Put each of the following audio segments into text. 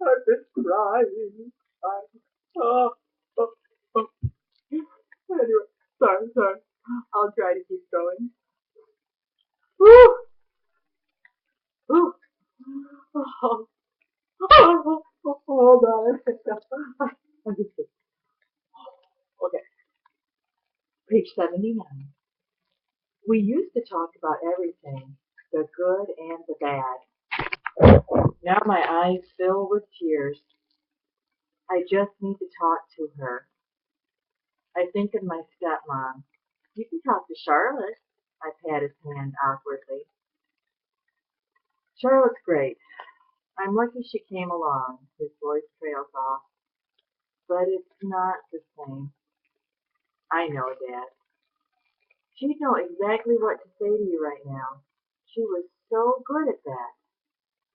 I've been crying. Oh, oh, oh. Anyway, sorry. I'll try to keep going. Woo! Woo! Oh, hold on. I'm just kidding. Okay, page 79. We used to talk about everything, the good and the bad. Now my eyes fill with tears. I just need to talk to her. I think of my stepmom. You can talk to Charlotte. I pat his hand awkwardly. Charlotte's great. I'm lucky she came along. His voice trails off. But it's not the same. I know, Dad. She'd know exactly what to say to you right now. She was so good at that.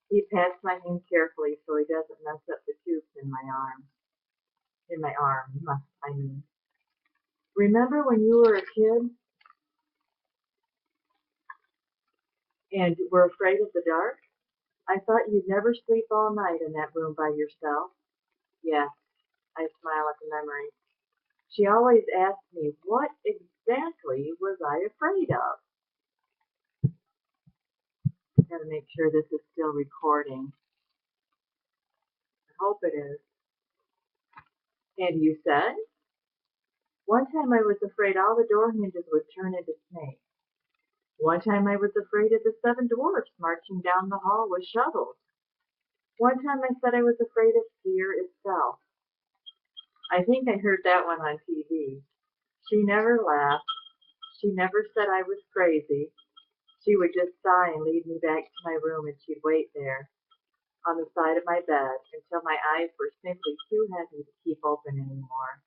He pats my hand carefully so he doesn't mess up the tubes in my arm. In my arm, I mean. Remember when you were a kid and were afraid of the dark? I thought you'd never sleep all night in that room by yourself. Yes, I smile at the memory. She always asked me what exactly was I afraid of. Gotta make sure this is still recording. I hope it is. And you said? One time I was afraid all the door hinges would turn into snakes. One time I was afraid of the seven dwarfs marching down the hall with shovels. One time I said I was afraid of fear itself. I think I heard that one on TV. She never laughed. She never said I was crazy. She would just sigh and lead me back to my room, and she'd wait there on the side of my bed until my eyes were simply too heavy to keep open anymore.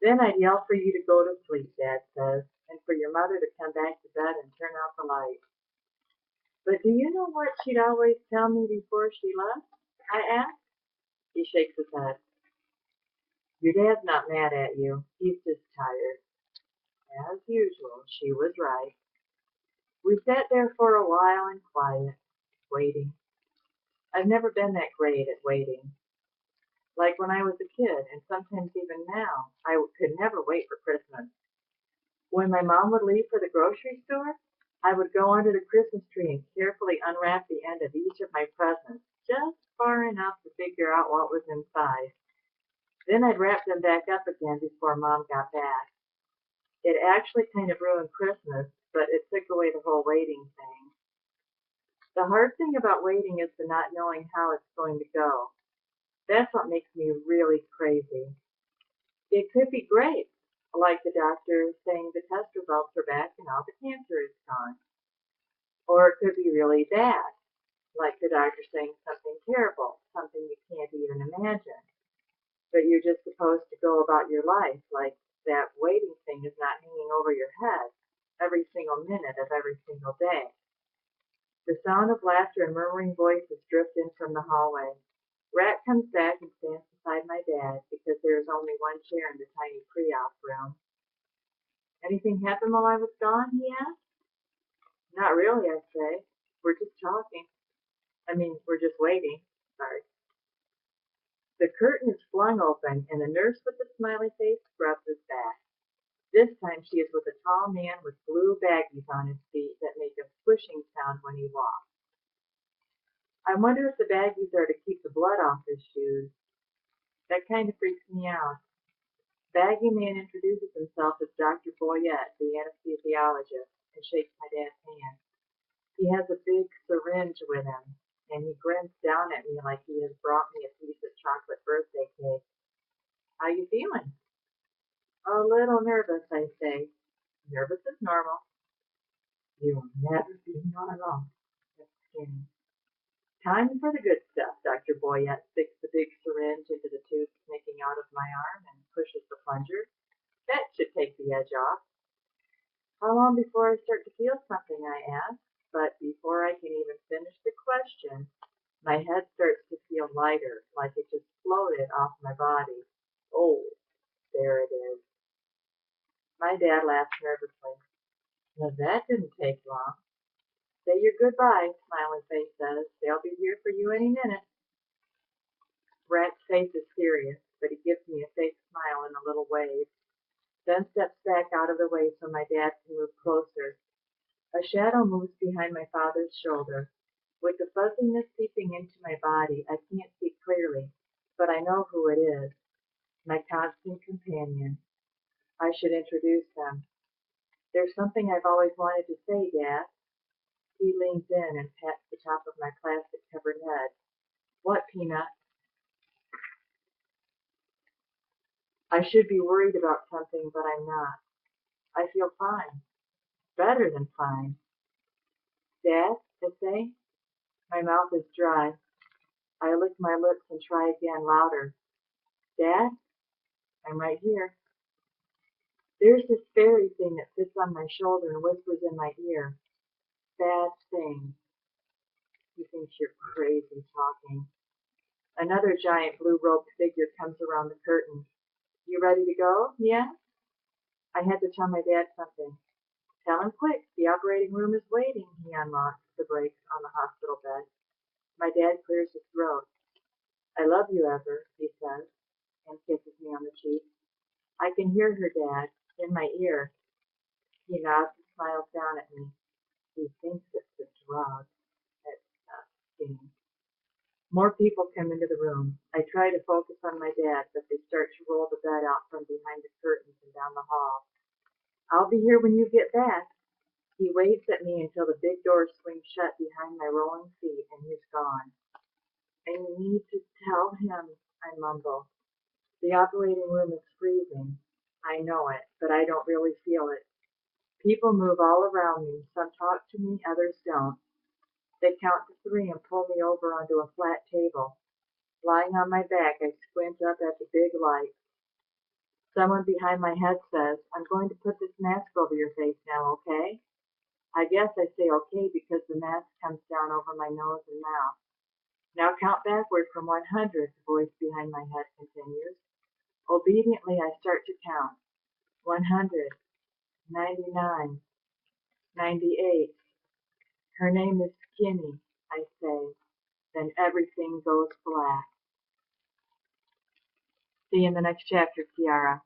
Then I'd yell for you to go to sleep, Dad says, and for your mother to come back to bed and turn out the light. But do you know what she'd always tell me before she left? I asked. He shakes his head. Your dad's not mad at you. He's just tired. As usual, she was right. We sat there for a while in quiet, waiting. I've never been that great at waiting. Like when I was a kid, and sometimes even now, I could never wait for Christmas. When my mom would leave for the grocery store, I would go under the Christmas tree and carefully unwrap the end of each of my presents, just far enough to figure out what was inside. Then I'd wrap them back up again before Mom got back. It actually kind of ruined Christmas, but it took away the whole waiting thing. The hard thing about waiting is the not knowing how it's going to go. That's what makes me really crazy. It could be great, like the doctor saying the test results are back and all the cancer is gone. Or it could be really bad, like the doctor saying something terrible, something you can't even imagine. But you're just supposed to go about your life like that waiting thing is not hanging over your head every single minute of every single day. The sound of laughter and murmuring voices drift in from the hallway. Rat comes back and stands beside my dad because there is only one chair in the tiny pre-op room. Anything happen while I was gone? He asked. Not really, I say. We're just talking. We're just waiting. Sorry. The curtain is flung open, and the nurse with the smiley face scrubs his back. This time she is with a tall man with blue baggies on his feet that make a swishing sound when he walks. I wonder if the baggies are to keep the blood off his shoes. That kind of freaks me out. Baggy man introduces himself as Dr. Boyette, the anesthesiologist, and shakes my dad's hand. He has a big syringe with him, and he grins down at me like he has brought me a piece of chocolate birthday cake. How you feeling? A little nervous, I say. Nervous is normal. You'll never be normal. That's skinny. Time for the good stuff. Dr. Boyette sticks the big syringe into the tube sticking out of my arm and pushes the plunger. That should take the edge off. How long before I start to feel something, I ask, but before I can even finish the question, my head starts to feel lighter, like it just floated off my body. Oh, there it is. My dad laughs nervously. Now that didn't take long. Say your goodbye, Smiling Face says. They'll be here for you any minute. Rat's face is serious, but he gives me a fake smile and a little wave, then steps back out of the way so my dad can move closer. A shadow moves behind my father's shoulder. With the fuzziness seeping into my body, I can't see clearly, but I know who it is. My constant companion. I should introduce them. There's something I've always wanted to say, Dad. He leans in and pats the top of my plastic-covered head. What, Peanut? I should be worried about something, but I'm not. I feel fine. Better than fine. Dad, I say. My mouth is dry. I lick my lips and try again, louder. Dad, I'm right here. There's this fairy thing that sits on my shoulder and whispers in my ear. Bad things. He thinks you're crazy talking. Another giant blue-robed figure comes around the curtain. You ready to go? He asks. I had to tell my dad something. Tell him quick. The operating room is waiting. He unlocks the brakes on the hospital bed. My dad clears his throat. I love you, Ever, he says, and kisses me on the cheek. I can hear her, Dad, in my ear. He nods and smiles down at me. He thinks it's a drug. It's skinny. More people come into the room. I try to focus on my dad, but they start to roll the bed out from behind the curtains and down the hall. I'll be here when you get back. He waves at me until the big door swings shut behind my rolling feet, and he's gone. I need to tell him, I mumble. The operating room is freezing. I know it, but I don't really feel it. People move all around me. Some talk to me, others don't. They count to three and pull me over onto a flat table. Lying on my back, I squint up at the big light. Someone behind my head says, I'm going to put this mask over your face now, okay? I guess I say okay because the mask comes down over my nose and mouth. Now count backward from 100, the voice behind my head continues. Obediently, I start to count. 100, 99, 98. Her name is Skinny, I say. Then everything goes black. See you in the next chapter, Kiara.